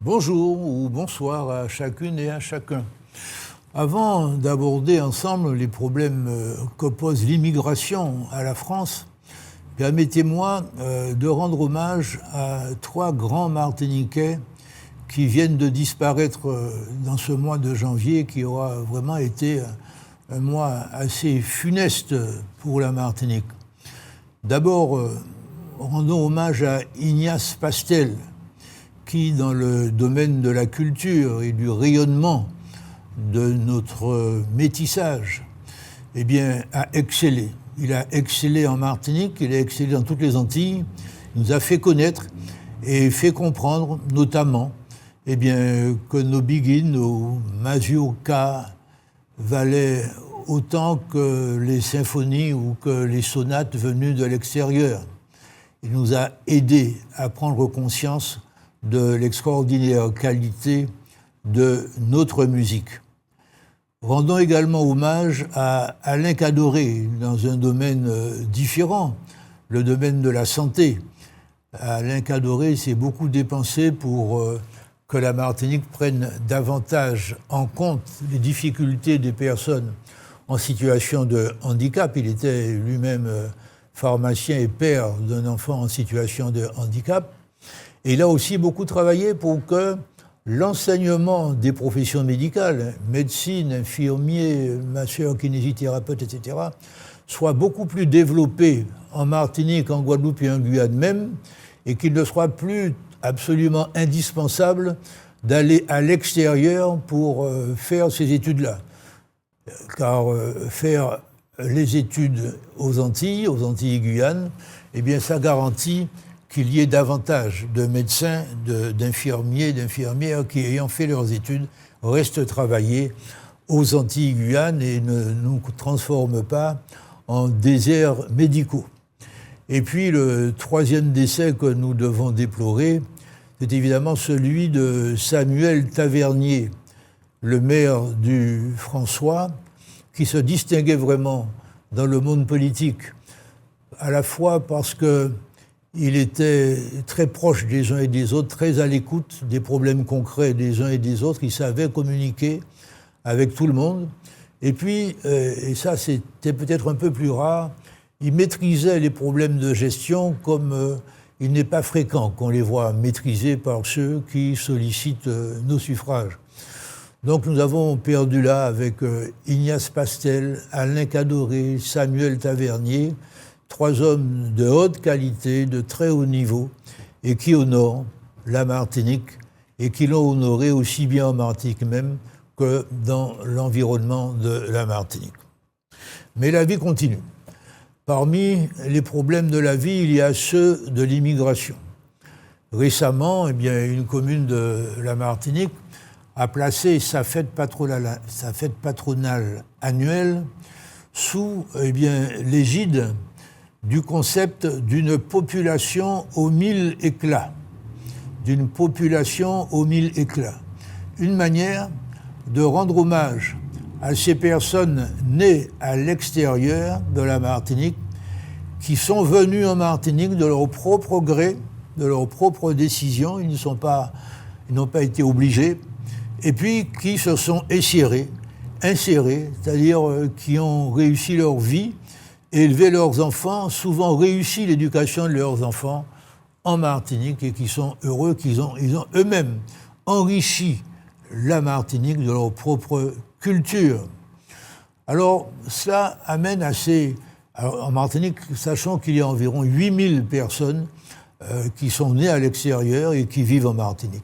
Bonjour ou bonsoir à chacune et à chacun. Avant d'aborder ensemble les problèmes que pose l'immigration à la France, permettez-moi de rendre hommage à 3 grands Martiniquais qui viennent de disparaître dans ce mois de janvier, qui aura vraiment été un mois assez funeste pour la Martinique. D'abord, rendons hommage à Ignace Pastel, qui, dans le domaine de la culture et du rayonnement de notre métissage, eh bien, a excellé. Il a excellé en Martinique, il a excellé dans toutes les Antilles, il nous a fait connaître et fait comprendre, notamment, eh bien, que nos biguines, nos mazurkas, valaient autant que les symphonies ou que les sonates venues de l'extérieur. Il nous a aidés à prendre conscience de l'extraordinaire qualité de notre musique. Rendons également hommage à Alain Cadoré, dans un domaine différent, le domaine de la santé. Alain Cadoré s'est beaucoup dépensé pour que la Martinique prenne davantage en compte les difficultés des personnes en situation de handicap. Il était lui-même pharmacien et père d'un enfant en situation de handicap. Et il a aussi beaucoup travaillé pour que l'enseignement des professions médicales, médecine, infirmier, masseur, kinésithérapeute, etc., soit beaucoup plus développé en Martinique, en Guadeloupe et en Guyane même, et qu'il ne soit plus absolument indispensable d'aller à l'extérieur pour faire ces études-là. Car faire les études aux Antilles et Guyane, eh bien ça garantit qu'il y ait davantage de médecins, d'infirmiers, d'infirmières qui, ayant fait leurs études, restent travailler aux Antilles et Guyane et ne nous transforment pas en déserts médicaux. Et puis le 3e décès que nous devons déplorer, c'est évidemment celui de Samuel Tavernier, le maire du François, qui se distinguait vraiment dans le monde politique, à la fois parce qu'il était très proche des uns et des autres, très à l'écoute des problèmes concrets des uns et des autres, il savait communiquer avec tout le monde, et puis, et ça c'était peut-être un peu plus rare, il maîtrisait les problèmes de gestion comme il n'est pas fréquent qu'on les voit maîtrisés par ceux qui sollicitent nos suffrages. Donc nous avons perdu là avec Ignace Pastel, Alain Cadoré, Samuel Tavernier, 3 hommes de haute qualité, de très haut niveau, et qui honorent la Martinique, et qui l'ont honoré aussi bien en Martinique même que dans l'environnement de la Martinique. Mais la vie continue. Parmi les problèmes de la vie, il y a ceux de l'immigration. Récemment, eh bien, une commune de la Martinique a placé sa fête patronale annuelle sous l'égide du concept d'une population aux 1000 éclats. D'une population aux 1000 éclats. Une manière de rendre hommage à ces personnes nées à l'extérieur de la Martinique, qui sont venues en Martinique de leur propre gré, de leur propre décision, ils n'ont pas été obligés, et puis qui se sont insérés, c'est-à-dire qui ont réussi leur vie, élevé leurs enfants, souvent réussi l'éducation de leurs enfants en Martinique, et qui sont heureux, ils ont eux-mêmes enrichi la Martinique de leur propre culture. Alors, cela amène en Martinique, sachant qu'il y a environ 8000 personnes qui sont nées à l'extérieur et qui vivent en Martinique.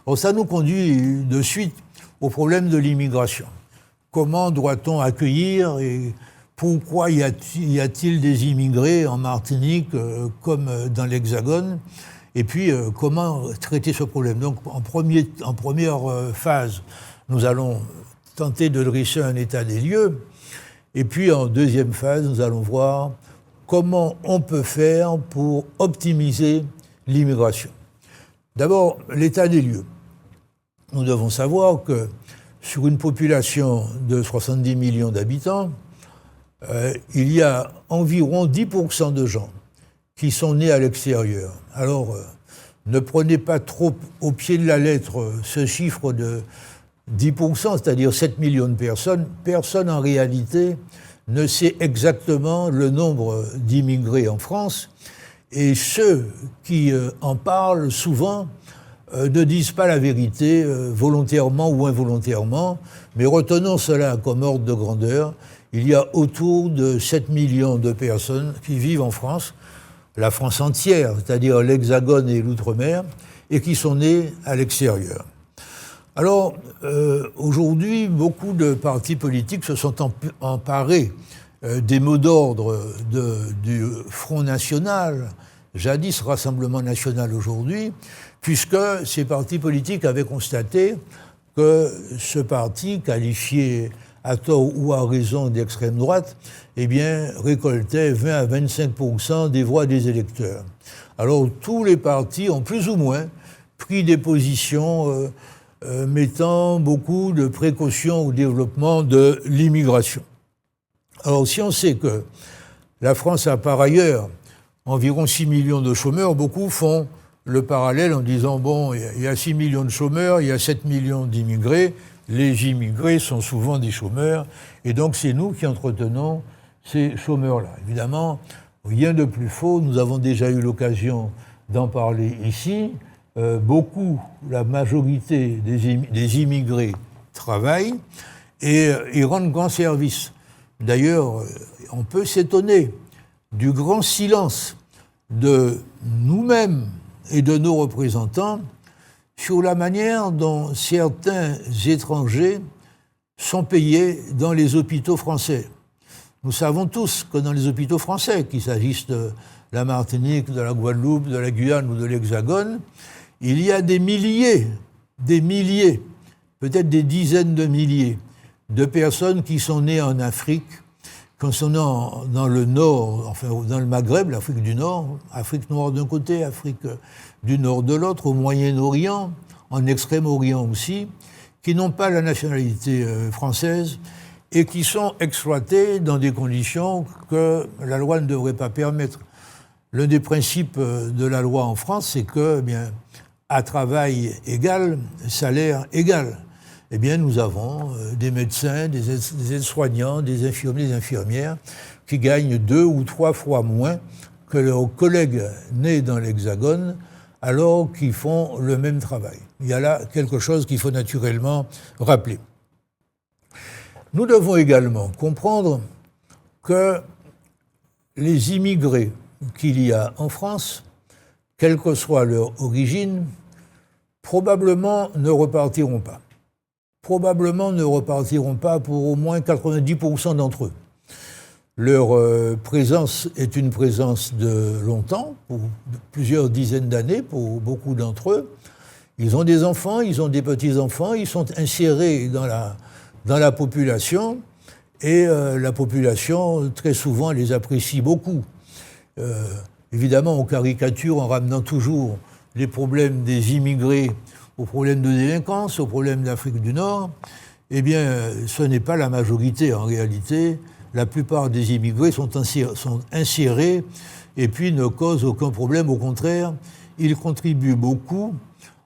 Alors, ça nous conduit de suite au problème de l'immigration. Comment doit-on accueillir et pourquoi y a-t-il des immigrés en Martinique comme dans l'Hexagone? Et puis, comment traiter ce problème? Donc, en première phase, nous allons tenter de dresser un état des lieux. Et puis, en deuxième phase, nous allons voir comment on peut faire pour optimiser l'immigration. D'abord, l'état des lieux. Nous devons savoir que sur une population de 70 millions d'habitants, il y a environ 10% de gens qui sont nés à l'extérieur. Alors, ne prenez pas trop au pied de la lettre ce chiffre de 10%, c'est-à-dire 7 millions de personnes. Personne en réalité ne sait exactement le nombre d'immigrés en France. Et ceux qui en parlent souvent ne disent pas la vérité, volontairement ou involontairement, mais retenons cela comme ordre de grandeur. Il y a autour de 7 millions de personnes qui vivent en France, la France entière, c'est-à-dire l'Hexagone et l'Outre-mer, et qui sont nées à l'extérieur. Alors, aujourd'hui, beaucoup de partis politiques se sont emparés des mots d'ordre du Front National, jadis Rassemblement National aujourd'hui, puisque ces partis politiques avaient constaté que ce parti, qualifié à tort ou à raison d'extrême droite, eh bien, récoltait 20 à 25% des voix des électeurs. Alors, tous les partis ont plus ou moins pris des positions mettant beaucoup de précautions au développement de l'immigration. Alors, si on sait que la France a par ailleurs environ 6 millions de chômeurs, beaucoup font le parallèle en disant, bon, il y a 6 millions de chômeurs, il y a 7 millions d'immigrés, les immigrés sont souvent des chômeurs, et donc c'est nous qui entretenons ces chômeurs-là. Évidemment, rien de plus faux, nous avons déjà eu l'occasion d'en parler ici. Beaucoup, la majorité des immigrés travaillent et ils rendent grand service. D'ailleurs, on peut s'étonner du grand silence de nous-mêmes et de nos représentants sur la manière dont certains étrangers sont payés dans les hôpitaux français. Nous savons tous que dans les hôpitaux français, qu'il s'agisse de la Martinique, de la Guadeloupe, de la Guyane ou de l'Hexagone, il y a des milliers, peut-être des dizaines de milliers de personnes qui sont nées en Afrique, qui sont nées dans le Nord, enfin dans le Maghreb, l'Afrique du Nord, Afrique noire d'un côté, Afrique du Nord de l'autre, au Moyen-Orient, en Extrême-Orient aussi, qui n'ont pas la nationalité française et qui sont exploités dans des conditions que la loi ne devrait pas permettre. L'un des principes de la loi en France, c'est que, eh bien, à travail égal, salaire égal. Eh bien, nous avons des médecins, des aides-soignants, des infirmiers, des infirmières qui gagnent 2 ou 3 fois moins que leurs collègues nés dans l'Hexagone, alors qu'ils font le même travail. Il y a là quelque chose qu'il faut naturellement rappeler. Nous devons également comprendre que les immigrés qu'il y a en France, quelle que soit leur origine, probablement ne repartiront pas. Probablement ne repartiront pas pour au moins 90% d'entre eux. Leur présence est une présence de longtemps, pour plusieurs dizaines d'années pour beaucoup d'entre eux. Ils ont des enfants, ils ont des petits-enfants, ils sont insérés dans la population et la population, très souvent, les apprécie beaucoup. Évidemment, on caricature en ramenant toujours les problèmes des immigrés aux problèmes de délinquance, aux problèmes d'Afrique du Nord. Eh bien, ce n'est pas la majorité en réalité. La plupart des immigrés sont insérés et puis ne causent aucun problème. Au contraire, ils contribuent beaucoup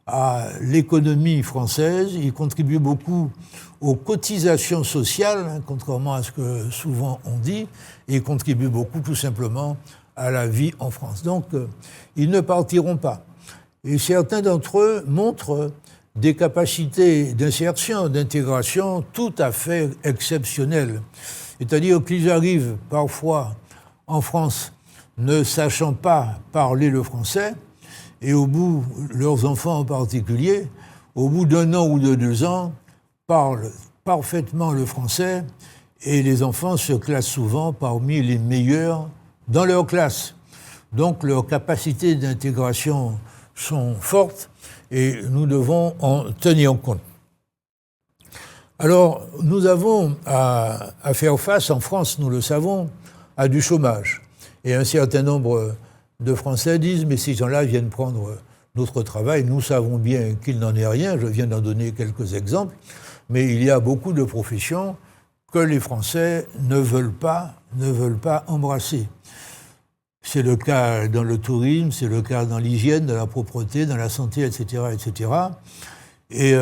à l'économie française, ils contribuent beaucoup aux cotisations sociales, contrairement à ce que souvent on dit, et ils contribuent beaucoup tout simplement à la vie en France. Donc, ils ne partiront pas. Et certains d'entre eux montrent des capacités d'insertion, d'intégration tout à fait exceptionnelles. C'est-à-dire qu'ils arrivent parfois en France ne sachant pas parler le français, et au bout, leurs enfants en particulier, au bout d'1 an ou de 2 ans, parlent parfaitement le français, et les enfants se classent souvent parmi les meilleurs dans leur classe. Donc leurs capacités d'intégration sont fortes et nous devons en tenir compte. Alors, nous avons à faire face en France, nous le savons, à du chômage. Et un certain nombre de Français disent « mais ces gens-là viennent prendre notre travail ». Nous savons bien qu'il n'en est rien, je viens d'en donner quelques exemples, mais il y a beaucoup de professions que les Français ne veulent pas embrasser. C'est le cas dans le tourisme, c'est le cas dans l'hygiène, dans la propreté, dans la santé, etc., etc. Et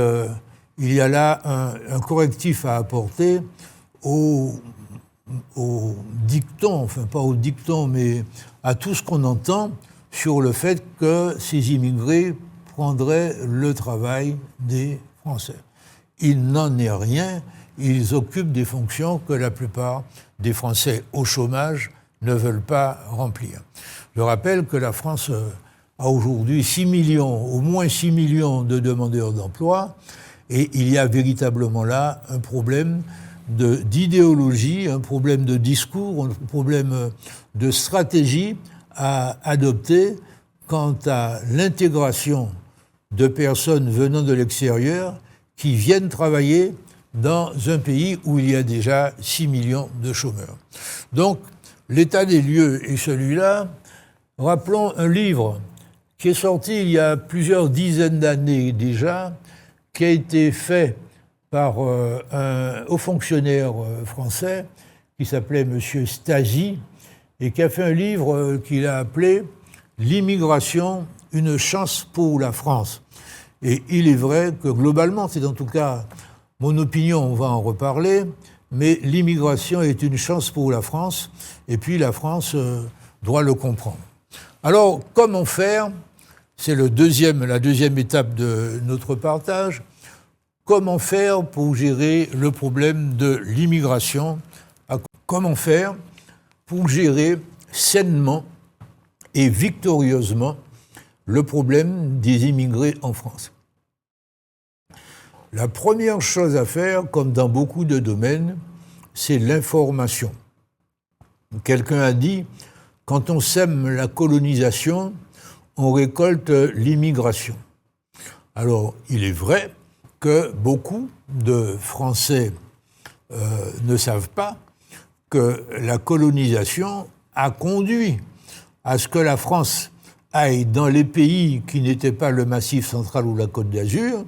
il y a là un correctif à apporter au dicton, enfin pas au dicton, mais à tout ce qu'on entend sur le fait que ces immigrés prendraient le travail des Français. Il n'en est rien, ils occupent des fonctions que la plupart des Français au chômage ne veulent pas remplir. Je rappelle que la France a aujourd'hui 6 millions, au moins 6 millions de demandeurs d'emploi, et il y a véritablement là un problème d'idéologie, un problème de discours, un problème de stratégie à adopter quant à l'intégration de personnes venant de l'extérieur qui viennent travailler dans un pays où il y a déjà 6 millions de chômeurs. Donc, l'état des lieux est celui-là. Rappelons un livre qui est sorti il y a plusieurs dizaines d'années déjà, qui a été fait par un haut fonctionnaire français qui s'appelait M. Stasi et qui a fait un livre qu'il a appelé « L'immigration, une chance pour la France ». Et il est vrai que globalement, c'est en tout cas mon opinion, on va en reparler, mais l'immigration est une chance pour la France, et puis la France doit le comprendre. Alors, comment faire ? C'est la deuxième étape de notre partage. Comment faire pour gérer le problème de l'immigration ? Comment faire pour gérer sainement et victorieusement le problème des immigrés en France ? La première chose à faire, comme dans beaucoup de domaines, c'est l'information. Quelqu'un a dit, quand on sème la colonisation, on récolte l'immigration. Alors, il est vrai que beaucoup de Français ne savent pas que la colonisation a conduit à ce que la France aille dans les pays qui n'étaient pas le Massif central ou la Côte d'Azur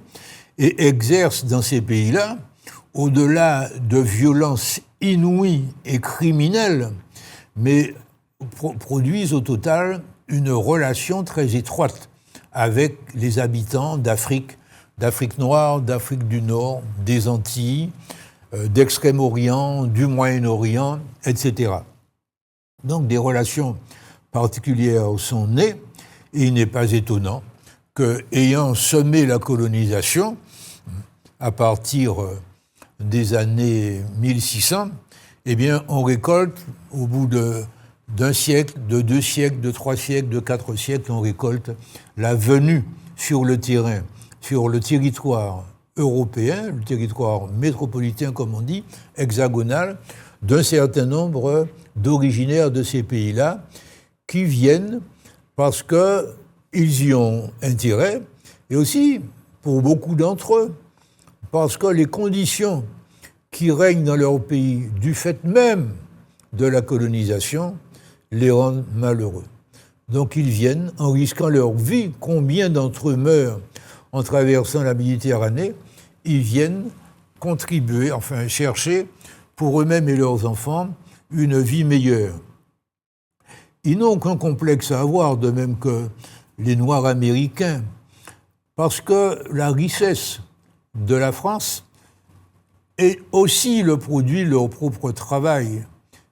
et exerce dans ces pays-là, au-delà de violences inouïes et criminelles, mais produisent au total une relation très étroite avec les habitants d'Afrique noire, d'Afrique du Nord, des Antilles, d'Extrême-Orient, du Moyen-Orient, etc. Donc des relations particulières sont nées, et il n'est pas étonnant qu'ayant semé la colonisation, à partir des années 1600, eh bien, on récolte, au bout d'un siècle, de 2 siècles, de 3 siècles, de 4 siècles, on récolte la venue sur le terrain, sur le territoire européen, le territoire métropolitain, comme on dit, hexagonal, d'un certain nombre d'originaires de ces pays-là qui viennent parce qu'ils y ont intérêt, et aussi, pour beaucoup d'entre eux, parce que les conditions qui règnent dans leur pays, du fait même de la colonisation, les rendent malheureux. Donc ils viennent en risquant leur vie. Combien d'entre eux meurent en traversant la Méditerranée ? Ils viennent contribuer, enfin chercher pour eux-mêmes et leurs enfants une vie meilleure. Ils n'ont aucun complexe à avoir, de même que les Noirs américains, parce que la richesse de la France est aussi le produit de leur propre travail.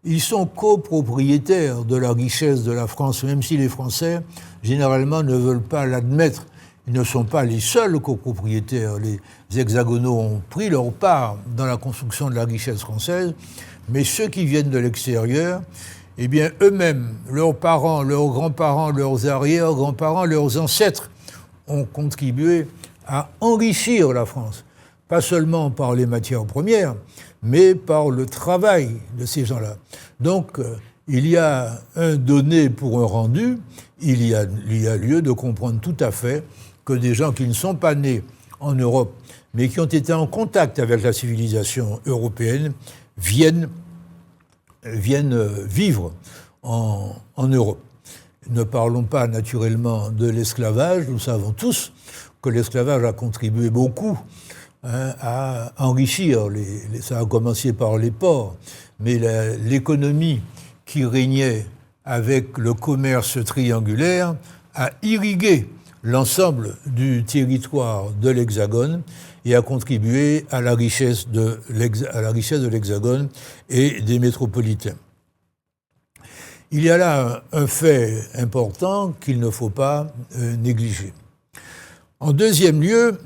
Ils sont copropriétaires de la richesse de la France, même si les Français, généralement, ne veulent pas l'admettre. Ils ne sont pas les seuls copropriétaires. Les hexagonaux ont pris leur part dans la construction de la richesse française, mais ceux qui viennent de l'extérieur, eh bien, eux-mêmes, leurs parents, leurs grands-parents, leurs arrière-grands-parents, leurs ancêtres ont contribué à enrichir la France, pas seulement par les matières premières, mais par le travail de ces gens-là. Donc, il y a un donné pour un rendu, il y a lieu de comprendre tout à fait que des gens qui ne sont pas nés en Europe, mais qui ont été en contact avec la civilisation européenne, viennent vivre en Europe. Ne parlons pas naturellement de l'esclavage, nous savons tous que l'esclavage a contribué beaucoup à enrichir, ça a commencé par les ports, mais l'économie qui régnait avec le commerce triangulaire, a irrigué l'ensemble du territoire de l'Hexagone et a contribué à la richesse de l'Hexagone et des métropolitains. Il y a là un fait important qu'il ne faut pas négliger. En deuxième lieu,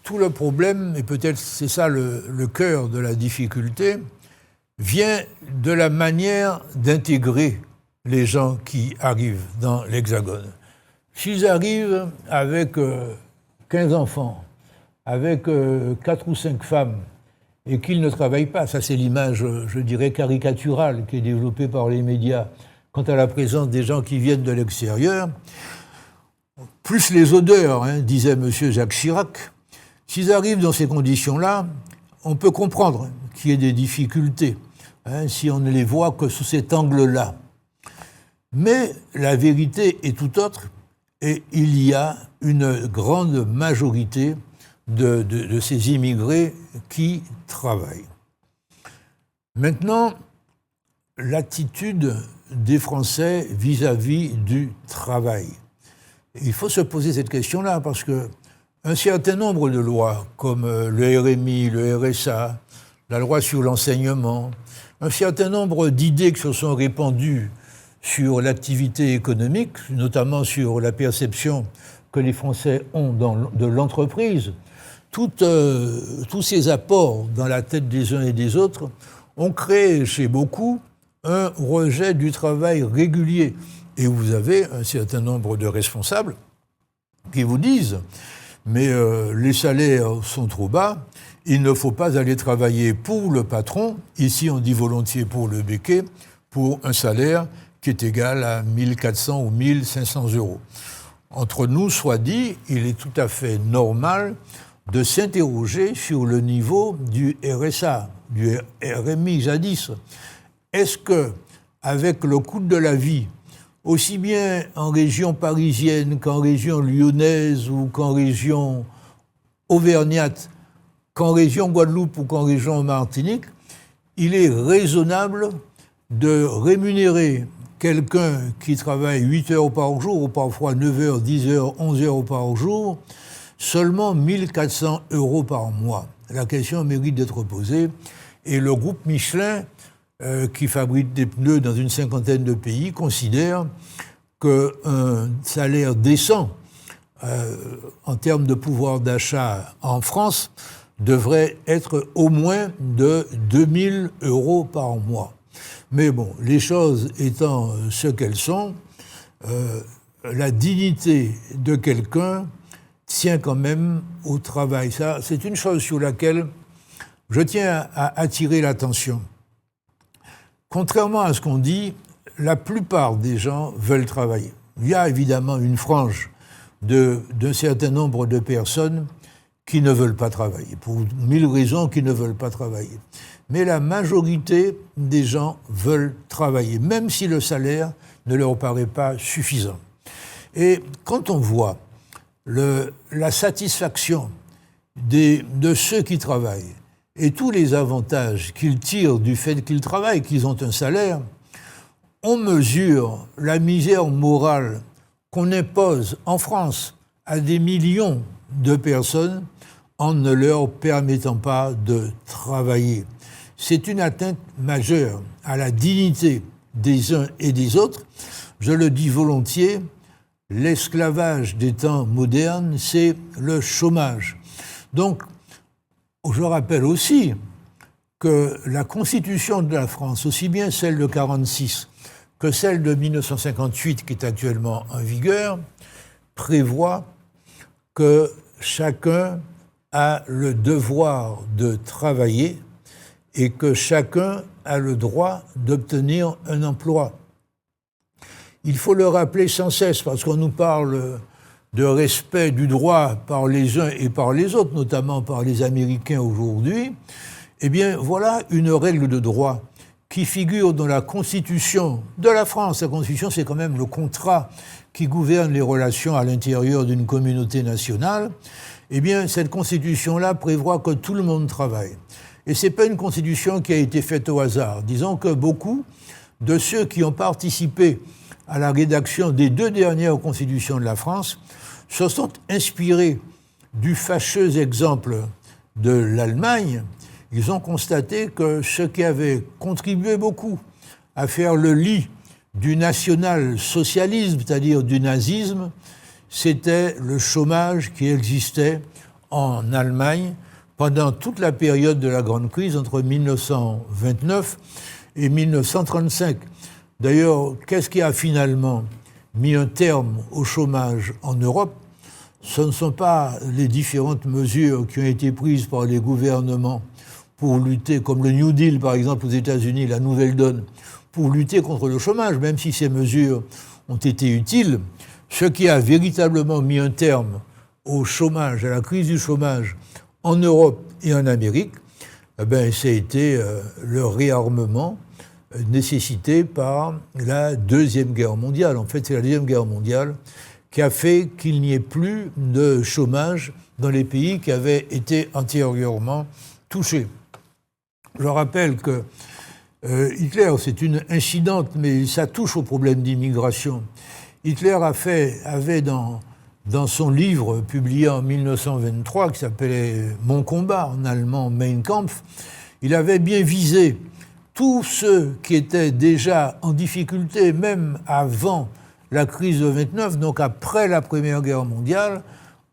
tout le problème, et peut-être c'est ça le cœur de la difficulté, vient de la manière d'intégrer les gens qui arrivent dans l'Hexagone. S'ils arrivent avec 15 enfants, avec 4 ou 5 femmes, et qu'ils ne travaillent pas, ça c'est l'image, je dirais, caricaturale qui est développée par les médias quant à la présence des gens qui viennent de l'extérieur, plus les odeurs, disait M. Jacques Chirac, s'ils arrivent dans ces conditions-là, on peut comprendre qu'il y ait des difficultés, si on ne les voit que sous cet angle-là. Mais la vérité est tout autre, et il y a une grande majorité de ces immigrés qui travaillent. Maintenant, l'attitude des Français vis-à-vis du travail. Il faut se poser cette question-là, parce qu'un certain nombre de lois, comme le RMI, le RSA, la loi sur l'enseignement, un certain nombre d'idées qui se sont répandues sur l'activité économique, notamment sur la perception que les Français ont de l'entreprise, tous ces apports dans la tête des uns et des autres ont créé chez beaucoup un rejet du travail régulier. Et vous avez un certain nombre de responsables qui vous disent « mais les salaires sont trop bas, il ne faut pas aller travailler pour le patron, ici on dit volontiers pour le béquet, pour un salaire qui est égal à 1 400 ou 1 500 euros. » Entre nous, soit dit, il est tout à fait normal de s'interroger sur le niveau du RSA, du RMI jadis. Est-ce que, avec le coût de la vie, aussi bien en région parisienne qu'en région lyonnaise ou qu'en région auvergnate, qu'en région Guadeloupe ou qu'en région Martinique, il est raisonnable de rémunérer quelqu'un qui travaille 8 heures par jour, ou parfois 9 heures, 10 heures, 11 heures par jour, seulement 1 400 euros par mois. La question mérite d'être posée. Et le groupe Michelin, qui fabrique des pneus dans une cinquantaine de pays, considère qu'un salaire décent, en termes de pouvoir d'achat en France, devrait être au moins de 2 000 euros par mois. Mais bon, les choses étant ce qu'elles sont, la dignité de quelqu'un tient quand même au travail. Ça, c'est une chose sur laquelle je tiens à attirer l'attention. Contrairement à ce qu'on dit, la plupart des gens veulent travailler. Il y a évidemment une frange d'un certain nombre de personnes qui ne veulent pas travailler, pour 1000 raisons qui ne veulent pas travailler. Mais la majorité des gens veulent travailler, même si le salaire ne leur paraît pas suffisant. Et quand on voit la satisfaction de ceux qui travaillent et tous les avantages qu'ils tirent du fait qu'ils travaillent, qu'ils ont un salaire, on mesure la misère morale qu'on impose en France à des millions de personnes en ne leur permettant pas de travailler. C'est une atteinte majeure à la dignité des uns et des autres. Je le dis volontiers, l'esclavage des temps modernes, c'est le chômage. Donc, je rappelle aussi que la Constitution de la France, aussi bien celle de 1946 que celle de 1958, qui est actuellement en vigueur, prévoit que chacun a le devoir de travailler et que chacun a le droit d'obtenir un emploi. Il faut le rappeler sans cesse, parce qu'on nous parle de respect du droit par les uns et par les autres, notamment par les Américains aujourd'hui. Eh bien, voilà une règle de droit qui figure dans la Constitution de la France. La Constitution, c'est quand même le contrat qui gouverne les relations à l'intérieur d'une communauté nationale. Eh bien, cette Constitution-là prévoit que tout le monde travaille. Et ce n'est pas une Constitution qui a été faite au hasard. Disons que beaucoup de ceux qui ont participé à la rédaction des 2 dernières constitutions de la France se sont inspirés du fâcheux exemple de l'Allemagne. Ils ont constaté que ce qui avait contribué beaucoup à faire le lit du national-socialisme, c'est-à-dire du nazisme, c'était le chômage qui existait en Allemagne pendant toute la période de la Grande Crise entre 1929 et 1935. D'ailleurs, qu'est-ce qui a finalement mis un terme au chômage en Europe? Ce ne sont pas les différentes mesures qui ont été prises par les gouvernements pour lutter, comme le New Deal par exemple aux États-Unis, la Nouvelle Donne, pour lutter contre le chômage, même si ces mesures ont été utiles. Ce qui a véritablement mis un terme au chômage, à la crise du chômage en Europe et en Amérique, ça a été le réarmement nécessité par la Deuxième Guerre mondiale. En fait, c'est la Deuxième Guerre mondiale qui a fait qu'il n'y ait plus de chômage dans les pays qui avaient été antérieurement touchés. Je rappelle que Hitler, c'est une incidente, mais ça touche au problème d'immigration. Hitler avait dans son livre publié en 1923, qui s'appelait « Mon combat », en allemand « Mein Kampf », il avait bien visé tous ceux qui étaient déjà en difficulté, même avant la crise de 29, donc après la Première Guerre mondiale,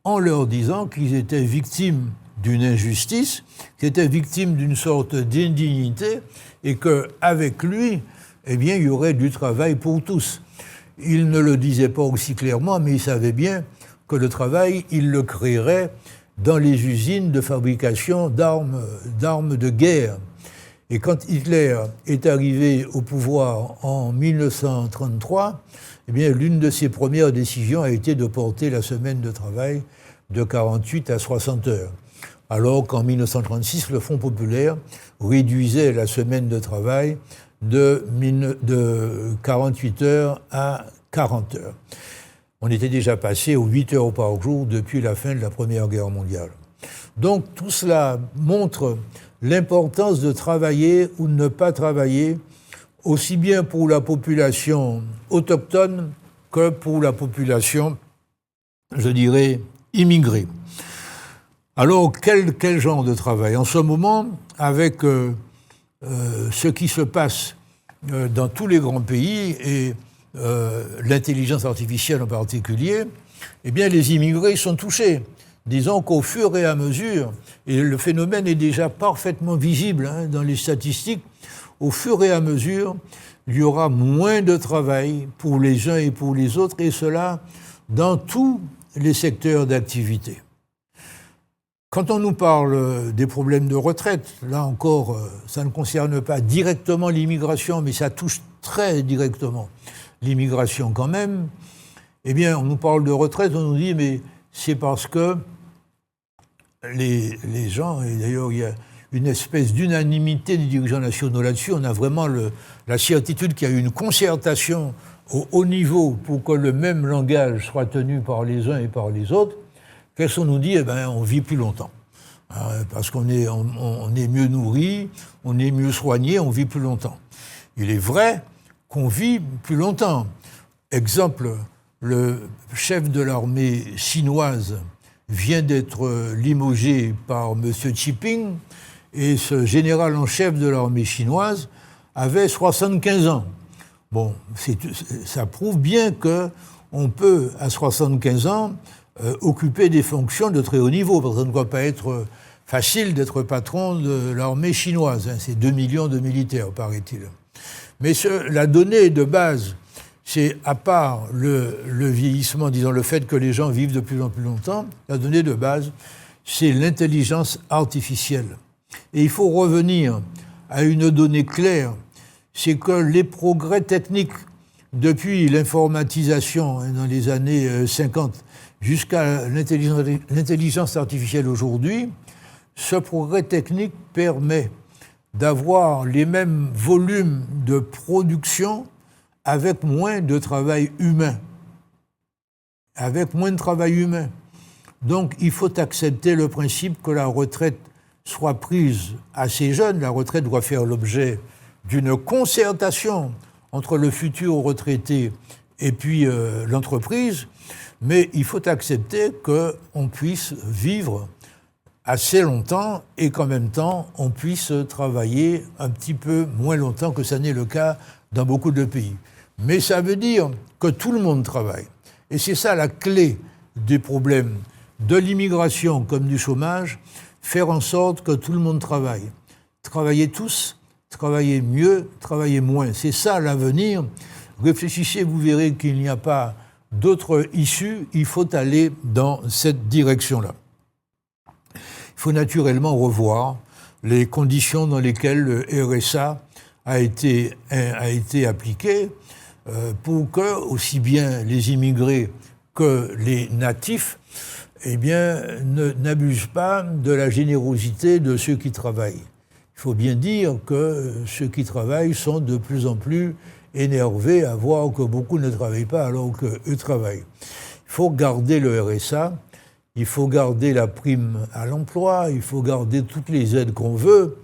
en leur disant qu'ils étaient victimes d'une injustice, qu'ils étaient victimes d'une sorte d'indignité, et qu'avec lui, il y aurait du travail pour tous. Il ne le disait pas aussi clairement, mais il savait bien que le travail, il le créerait dans les usines de fabrication d'armes de guerre. Et quand Hitler est arrivé au pouvoir en 1933, l'une de ses premières décisions a été de porter la semaine de travail de 48 à 60 heures. Alors qu'en 1936, le Front populaire réduisait la semaine de travail de 48 heures à 40 heures. On était déjà passé aux 8 heures par jour depuis la fin de la Première Guerre mondiale. Donc tout cela montre l'importance de travailler ou de ne pas travailler, aussi bien pour la population autochtone que pour la population, je dirais, immigrée. Alors, quel genre de travail? En ce moment, avec ce qui se passe dans tous les grands pays, et l'intelligence artificielle en particulier, les immigrés sont touchés. Disons qu'au fur et à mesure, et le phénomène est déjà parfaitement visible dans les statistiques, au fur et à mesure, il y aura moins de travail pour les uns et pour les autres, et cela dans tous les secteurs d'activité. Quand on nous parle des problèmes de retraite, là encore, ça ne concerne pas directement l'immigration, mais ça touche très directement l'immigration quand même. On nous parle de retraite, on nous dit, mais c'est parce que les gens, et d'ailleurs il y a une espèce d'unanimité des dirigeants nationaux là-dessus, on a vraiment la certitude qu'il y a eu une concertation au haut niveau pour que le même langage soit tenu par les uns et par les autres. Qu'est-ce qu'on nous dit? On vit plus longtemps. Parce qu'on est, on est mieux nourri, on est mieux soigné, on vit plus longtemps. Il est vrai qu'on vit plus longtemps. Exemple, le chef de l'armée chinoise vient d'être limogé par M. Xi Jinping, et ce général en chef de l'armée chinoise avait 75 ans. Bon, ça prouve bien qu'on peut, à 75 ans, occuper des fonctions de très haut niveau, parce que ça ne doit pas être facile d'être patron de l'armée chinoise. C'est 2 millions de militaires, paraît-il. Mais la donnée de base, c'est, à part le vieillissement, disons le fait que les gens vivent de plus en plus longtemps, la donnée de base, c'est l'intelligence artificielle. Et il faut revenir à une donnée claire, c'est que les progrès techniques, depuis l'informatisation dans les années 50 jusqu'à l'intelligence artificielle aujourd'hui, ce progrès technique permet d'avoir les mêmes volumes de production avec moins de travail humain. Avec moins de travail humain. Donc il faut accepter le principe que la retraite soit prise assez jeune. La retraite doit faire l'objet d'une concertation entre le futur retraité et puis l'entreprise, mais il faut accepter qu'on puisse vivre assez longtemps et qu'en même temps, on puisse travailler un petit peu moins longtemps que ça n'est le cas dans beaucoup de pays. Mais ça veut dire que tout le monde travaille. Et c'est ça la clé des problèmes de l'immigration comme du chômage, faire en sorte que tout le monde travaille. Travailler tous, travailler mieux, travailler moins. C'est ça l'avenir. Réfléchissez, vous verrez qu'il n'y a pas d'autre issue. Il faut aller dans cette direction-là. Il faut naturellement revoir les conditions dans lesquelles le RSA a été appliqué pour que, aussi bien les immigrés que les natifs, eh bien, n'abusent pas de la générosité de ceux qui travaillent. Il faut bien dire que ceux qui travaillent sont de plus en plus énervés à voir que beaucoup ne travaillent pas alors qu'eux travaillent. Il faut garder le RSA, il faut garder la prime à l'emploi, il faut garder toutes les aides qu'on veut,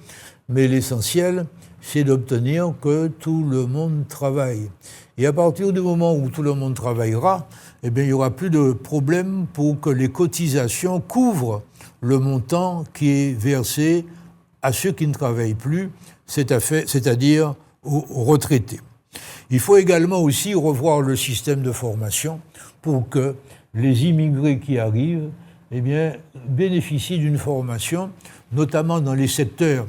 mais l'essentiel, c'est d'obtenir que tout le monde travaille. Et à partir du moment où tout le monde travaillera, eh bien, il n'y aura plus de problème pour que les cotisations couvrent le montant qui est versé à ceux qui ne travaillent plus, c'est-à-dire aux retraités. Il faut également aussi revoir le système de formation pour que les immigrés qui arrivent eh bien, bénéficient d'une formation, notamment dans les secteurs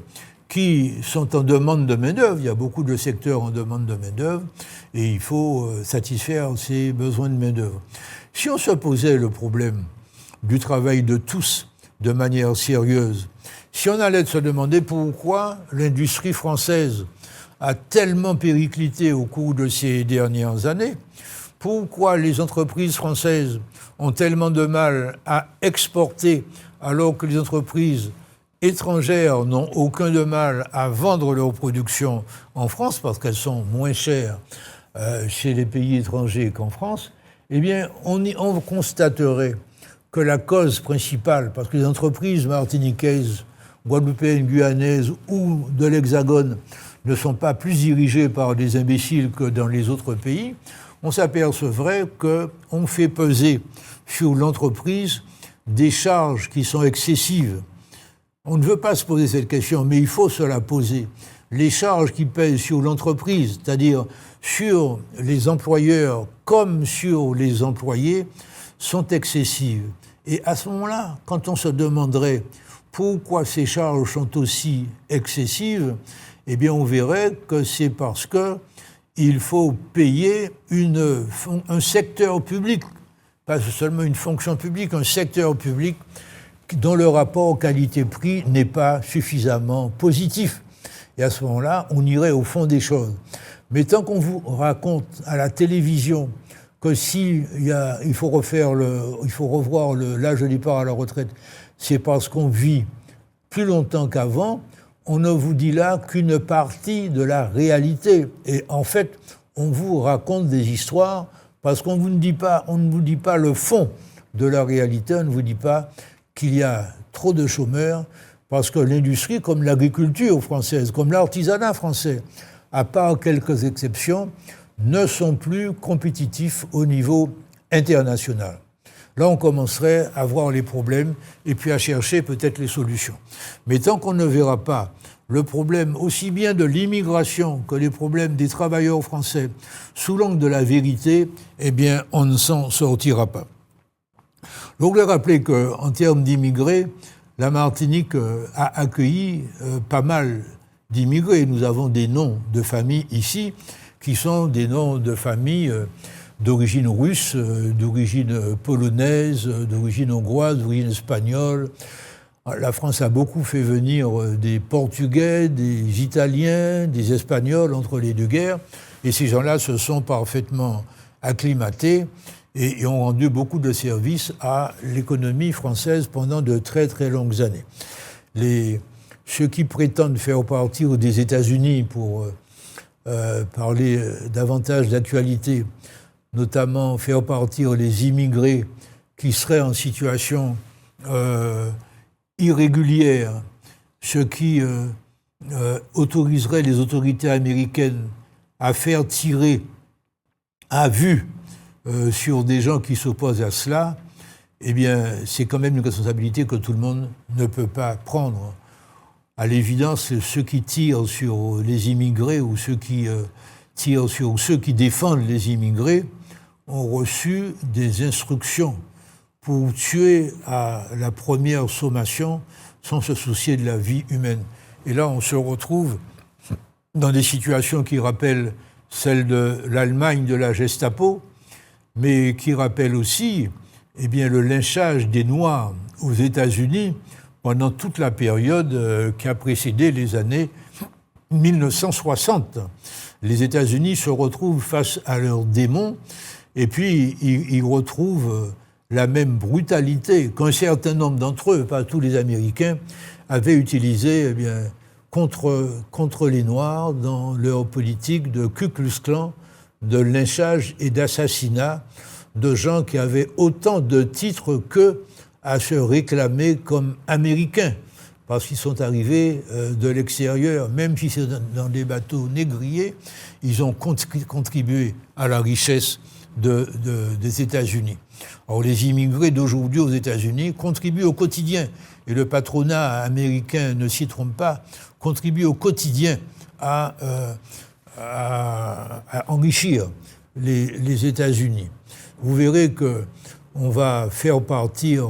qui sont en demande de main-d'œuvre. Il y a beaucoup de secteurs en demande de main-d'œuvre et il faut satisfaire ces besoins de main-d'œuvre. Si on se posait le problème du travail de tous de manière sérieuse, si on allait se demander pourquoi l'industrie française a tellement périclité au cours de ces dernières années, pourquoi les entreprises françaises ont tellement de mal à exporter alors que les entreprises étrangères n'ont aucun de mal à vendre leurs productions en France parce qu'elles sont moins chères chez les pays étrangers qu'en France, eh bien, on constaterait que la cause principale, parce que les entreprises martiniquaises, guadeloupéennes, guyanaises ou de l'Hexagone ne sont pas plus dirigées par des imbéciles que dans les autres pays, on s'apercevrait qu'on fait peser sur l'entreprise des charges qui sont excessives. On ne veut pas se poser cette question, mais il faut se la poser. Les charges qui pèsent sur l'entreprise, c'est-à-dire sur les employeurs comme sur les employés, sont excessives. Et à ce moment-là, quand on se demanderait pourquoi ces charges sont aussi excessives, eh bien on verrait que c'est parce qu'il faut payer un secteur public, pas seulement une fonction publique, un secteur public dont le rapport qualité-prix n'est pas suffisamment positif. Et à ce moment-là, on irait au fond des choses. Mais tant qu'on vous raconte à la télévision que il faut revoir l'âge de départ à la retraite, c'est parce qu'on vit plus longtemps qu'avant, on ne vous dit là qu'une partie de la réalité. Et en fait, on vous raconte des histoires parce qu'on ne vous dit pas le fond de la réalité, on ne vous dit pas qu'il y a trop de chômeurs, parce que l'industrie, comme l'agriculture française, comme l'artisanat français, à part quelques exceptions, ne sont plus compétitifs au niveau international. Là, on commencerait à voir les problèmes et puis à chercher peut-être les solutions. Mais tant qu'on ne verra pas le problème aussi bien de l'immigration que les problèmes des travailleurs français sous l'angle de la vérité, eh bien, on ne s'en sortira pas. Donc, je voulais rappeler qu'en termes d'immigrés, la Martinique a accueilli pas mal d'immigrés. Nous avons des noms de familles ici qui sont des noms de familles d'origine russe, d'origine polonaise, d'origine hongroise, d'origine espagnole. La France a beaucoup fait venir des Portugais, des Italiens, des Espagnols entre les deux guerres. Et ces gens-là se sont parfaitement acclimatés et ont rendu beaucoup de services à l'économie française pendant de très très longues années. Ceux qui prétendent faire partir des États-Unis pour parler davantage d'actualité, notamment faire partir les immigrés qui seraient en situation irrégulière, ce qui autoriserait les autorités américaines à faire tirer à vue sur des gens qui s'opposent à cela, eh bien, c'est quand même une responsabilité que tout le monde ne peut pas prendre. À l'évidence, ceux qui tirent sur les immigrés ou ceux qui tirent sur ceux qui défendent les immigrés ont reçu des instructions pour tuer à la première sommation sans se soucier de la vie humaine. Et là, on se retrouve dans des situations qui rappellent celles de l'Allemagne de la Gestapo, mais qui rappellent aussi le lynchage des Noirs aux États-Unis pendant toute la période qui a précédé les années 1960. Les États-Unis se retrouvent face à leurs démons et puis ils retrouvent la même brutalité qu'un certain nombre d'entre eux, pas tous les Américains, avaient utilisé contre les Noirs dans leur politique de Ku Klux Klan, de lynchage et d'assassinat de gens qui avaient autant de titres qu'eux à se réclamer comme Américains, parce qu'ils sont arrivés de l'extérieur, même si c'est dans des bateaux négriers, ils ont contribué à la richesse des États-Unis. Alors les immigrés d'aujourd'hui aux États-Unis contribuent au quotidien, et le patronat américain, ne s'y trompe pas, contribue au quotidien à enrichir les États-Unis. Vous verrez qu'on va faire partir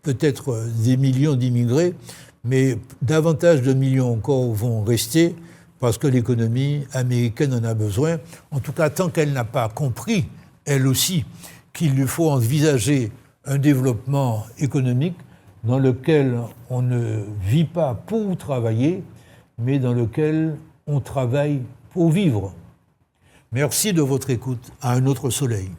peut-être des millions d'immigrés, mais davantage de millions encore vont rester parce que l'économie américaine en a besoin. En tout cas, tant qu'elle n'a pas compris, elle aussi, qu'il lui faut envisager un développement économique dans lequel on ne vit pas pour travailler, mais dans lequel on travaille pour vivre. Merci de votre écoute. À un autre soleil.